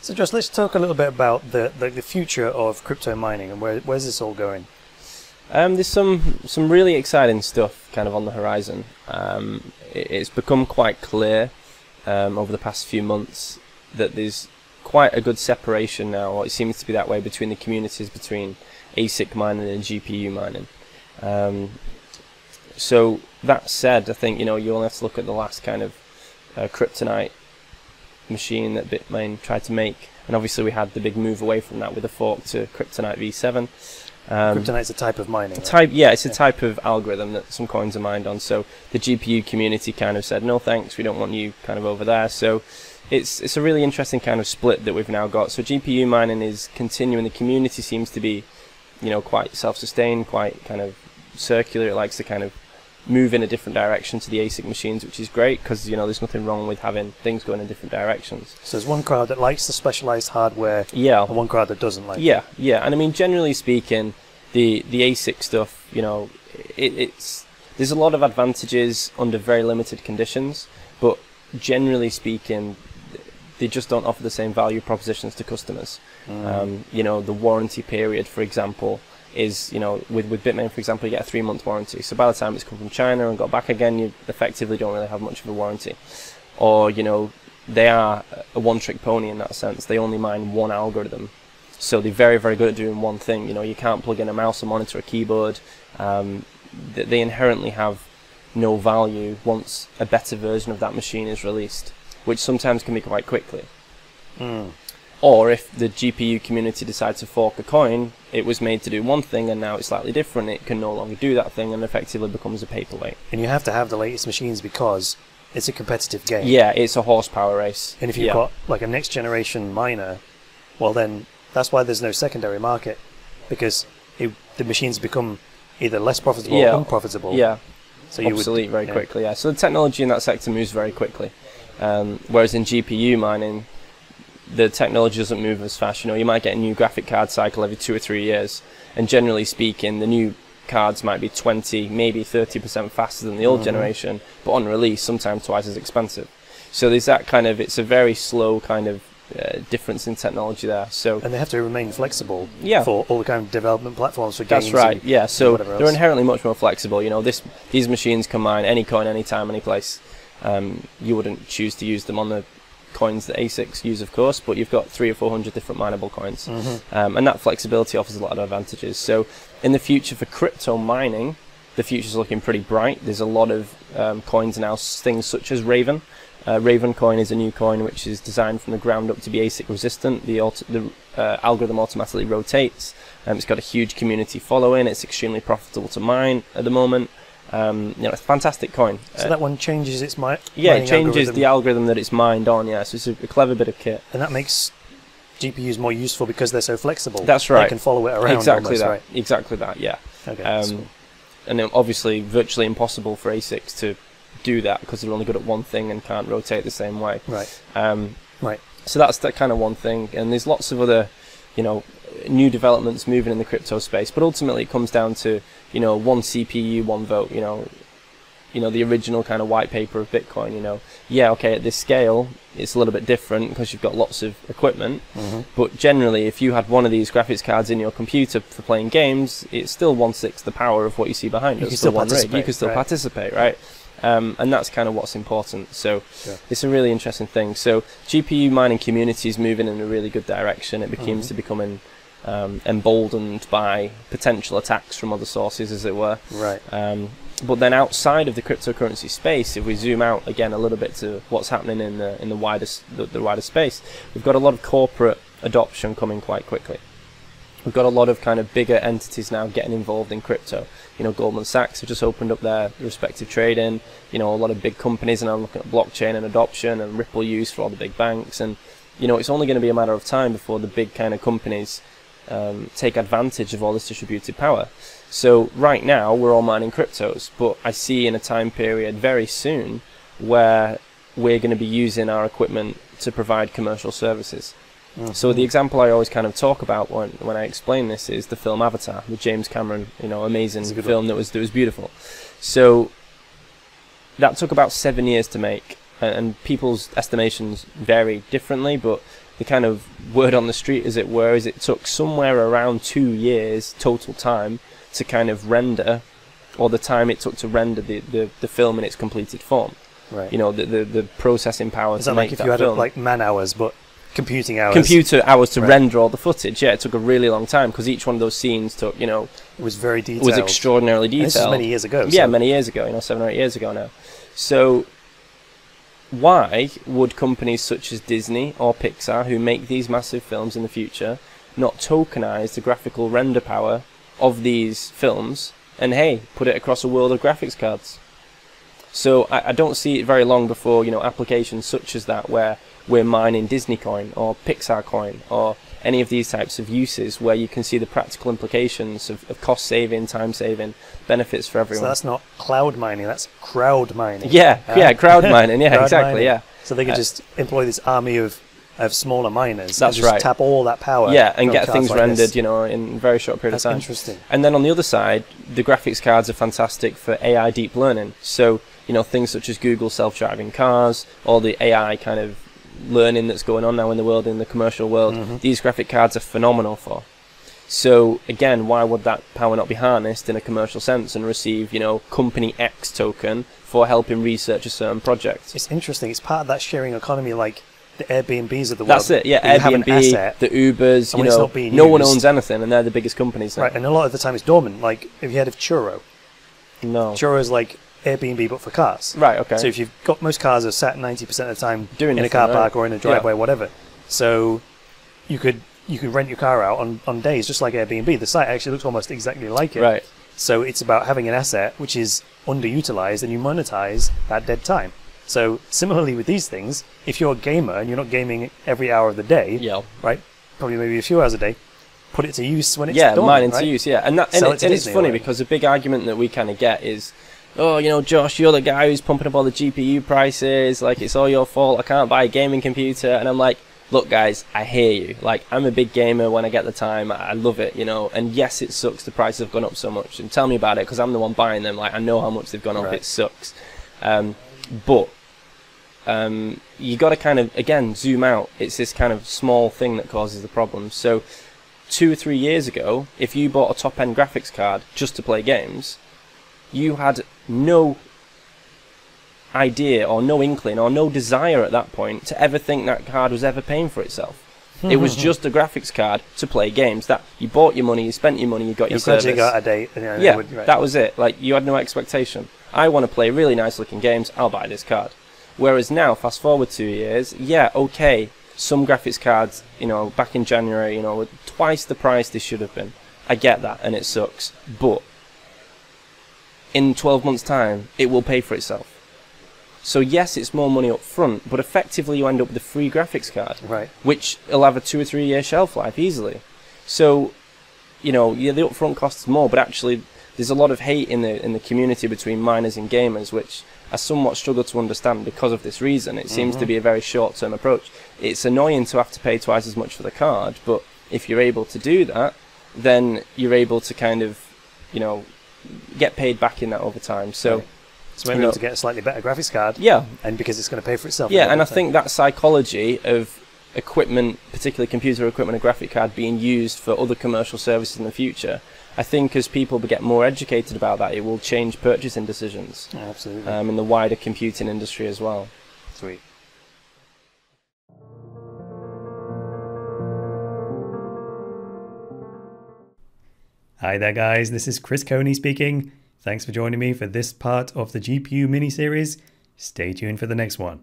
So Josh, let's talk a little bit about the future of crypto mining and where's this all going? There's some really exciting stuff kind of on the horizon. It's become quite clear over the past few months that there's quite a good separation now, or it seems to be that way, between the communities between ASIC mining and GPU mining. So that said, I think you only have to look at the last kind of kryptonite machine that Bitmain tried to make, and obviously we had the big move away from that with the fork to Kryptonite v7. Kryptonite's a type of mining. It's a type of algorithm that some coins are mined on. So the GPU community kind of said, no thanks, we don't want you kind of over there. So it's a really interesting kind of split that we've now got. So GPU mining is continuing. The community seems to be, quite self-sustained, quite kind of circular. It likes to kind of move in a different direction to the ASIC machines, which is great because there's nothing wrong with having things going in different directions. So there's one crowd that likes the specialized hardware, and one crowd that doesn't like it. Yeah, and I mean generally speaking, the ASIC stuff, there's a lot of advantages under very limited conditions, but generally speaking, they just don't offer the same value propositions to customers. The warranty period, for example, is, with Bitmain, for example, you get a 3-month warranty. So by the time it's come from China and got back again, you effectively don't really have much of a warranty. Or, they are a one-trick pony in that sense. They only mine one algorithm. So they're very, very good at doing one thing. You can't plug in a mouse, a monitor, a keyboard. They inherently have no value once a better version of that machine is released, which sometimes can be quite quickly. Or if the GPU community decides to fork a coin, it was made to do one thing and now it's slightly different, it can no longer do that thing and effectively becomes a paperweight. And you have to have the latest machines because it's a competitive game. Yeah, it's a horsepower race. And if you've got like a next generation miner, well then that's why there's no secondary market, because the machines become either less profitable or unprofitable. Yeah, so you obsolete very quickly. Yeah, so the technology in that sector moves very quickly, whereas in GPU mining, the technology doesn't move as fast. You might get a new graphic card cycle every 2 or 3 years, and generally speaking, the new cards might be 20, maybe 30% faster than the old generation, but on release, sometimes twice as expensive. So there's that kind of, it's a very slow kind of difference in technology there. So and they have to remain flexible for all the kind of development platforms for games. That's right. Yeah. So they're inherently much more flexible. These machines can mine any coin, anytime, any place. You wouldn't choose to use them on the coins that ASICs use, of course, but you've got 300 or 400 different mineable coins, and that flexibility offers a lot of advantages. So in the future for crypto mining, the future's looking pretty bright. There's a lot of coins now, things such as Raven. Raven coin is a new coin which is designed from the ground up to be ASIC resistant. The algorithm automatically rotates. It's got a huge community following. It's extremely profitable to mine at the moment. It's a fantastic coin. So that one changes its mining it changes the algorithm that it's mined on. Yeah, so it's a clever bit of kit. And that makes GPUs more useful because they're so flexible. That's right. They can follow it around. Exactly almost, that. Right? Exactly that. Yeah. Okay. And then obviously virtually impossible for ASICs to do that because they're only good at one thing and can't rotate the same way. Right. Right. So that's that kind of one thing, and there's lots of other, new developments moving in the crypto space. But ultimately, it comes down to one CPU, one vote. The original kind of white paper of Bitcoin. At this scale, it's a little bit different because you've got lots of equipment. But generally, if you had one of these graphics cards in your computer for playing games, it's still 1/6 the power of what you see behind it. You can still participate. You can still participate, right? And that's kind of what's important. So it's a really interesting thing. So GPU mining community is moving in a really good direction. It seems to becoming emboldened by potential attacks from other sources, as it were. Right. But then outside of the cryptocurrency space, if we zoom out again a little bit to what's happening in the wider space, we've got a lot of corporate adoption coming quite quickly. We've got a lot of kind of bigger entities now getting involved in crypto. Goldman Sachs have just opened up their respective trading. A lot of big companies are now looking at blockchain and adoption and Ripple use for all the big banks. And, it's only going to be a matter of time before the big kind of companies take advantage of all this distributed power. So right now we're all mining cryptos, but I see in a time period very soon where we're going to be using our equipment to provide commercial services. So the example I always kind of talk about when I explain this is the film Avatar with James Cameron, amazing film that was beautiful. So that took about 7 years to make, and people's estimations vary differently, but the kind of word on the street, as it were, is it took somewhere around 2 years total time to kind of render, or the time it took to render the film in its completed form. Right. You know, the processing power to make that film. Is that like if you had like man hours, but computer hours to render all the footage? Yeah, it took a really long time, because each one of those scenes took, you know, it was very detailed. It was extraordinarily detailed. And this is many years ago. Yeah, many years ago, you know, 7 or 8 years ago now. So why would companies such as Disney or Pixar, who make these massive films in the future, not tokenize the graphical render power of these films and, hey, put it across a world of graphics cards? So I don't see it very long before, you know, applications such as that, where we're mining Disney coin or Pixar coin or any of these types of uses, where you can see the practical implications of cost saving, time saving, benefits for everyone. So that's not cloud mining, that's crowd mining. Yeah, crowd mining. Yeah, exactly. Mining. Yeah. So they can just employ this army of smaller miners. That's and just right. tap all that power. Yeah, and get things like rendered, this. you know, in a very short period of time. That's interesting. And then on the other side, the graphics cards are fantastic for AI deep learning. So, you know, things such as Google self-driving cars, or the AI kind of learning that's going on now in the world, in the commercial world, these graphic cards are phenomenal for. So again, why would that power not be harnessed in a commercial sense and receive, you know, company X token for helping research a certain project? It's interesting. It's part of that sharing economy, like the Airbnbs of the world. That's it, yeah. Airbnb, the Ubers, you know, no one owns anything, and they're the biggest companies now. Right, and a lot of the time it's dormant. Like, have you heard of Churro? No. Churro's like Airbnb but for cars. Right, okay. So if you've got, most cars are sat 90% of the time in a car park or in a driveway, whatever. So you could rent your car out on days, just like Airbnb. The site actually looks almost exactly like it. Right. So it's about having an asset which is underutilized, and you monetize that dead time. So similarly with these things, if you're a gamer and you're not gaming every hour of the day, right, probably maybe a few hours a day, put it to use when it's done. Yeah, mine into right? use, yeah. And it's funny because the big argument that we kind of get is, oh, you know, Josh, you're the guy who's pumping up all the GPU prices, like, it's all your fault, I can't buy a gaming computer. And I'm like, look, guys, I hear you. Like, I'm a big gamer when I get the time, I love it, you know, and yes, it sucks the prices have gone up so much, and tell me about it, because I'm the one buying them, like, I know how much they've gone up, it sucks. But you got to kind of, again, zoom out. It's this kind of small thing that causes the problem. So 2 or 3 years ago, if you bought a top-end graphics card just to play games, you had no idea or no inkling or no desire at that point to ever think that card was ever paying for itself. It was just a graphics card to play games. That you bought your money, you spent your money, you got your service. You got a date. Yeah, that was it. Like, you had no expectation. I want to play really nice looking games, I'll buy this card. Whereas now, fast forward 2 years, yeah, okay, some graphics cards, you know, back in January, you know, were twice the price they should have been. I get that, and it sucks. But in 12 months' time, it will pay for itself. So yes, it's more money up front, but effectively you end up with a free graphics card, right, which will have a 2 or 3 year shelf life easily. So, you know, yeah, the upfront cost is more, but actually there's a lot of hate in the community between miners and gamers, which I somewhat struggle to understand because of this reason. It seems to be a very short-term approach. It's annoying to have to pay twice as much for the card, but if you're able to do that, then you're able to kind of, you know, get paid back in that over time. So, so maybe able to get a slightly better graphics card. Yeah. And because it's going to pay for itself. Yeah, and I think that psychology of equipment, particularly computer equipment and graphic card, being used for other commercial services in the future, I think as people get more educated about that, it will change purchasing decisions. Yeah, absolutely. In the wider computing industry as well. Sweet. Hi there, guys. This is Chris Coney speaking. Thanks for joining me for this part of the GPU mini-series. Stay tuned for the next one.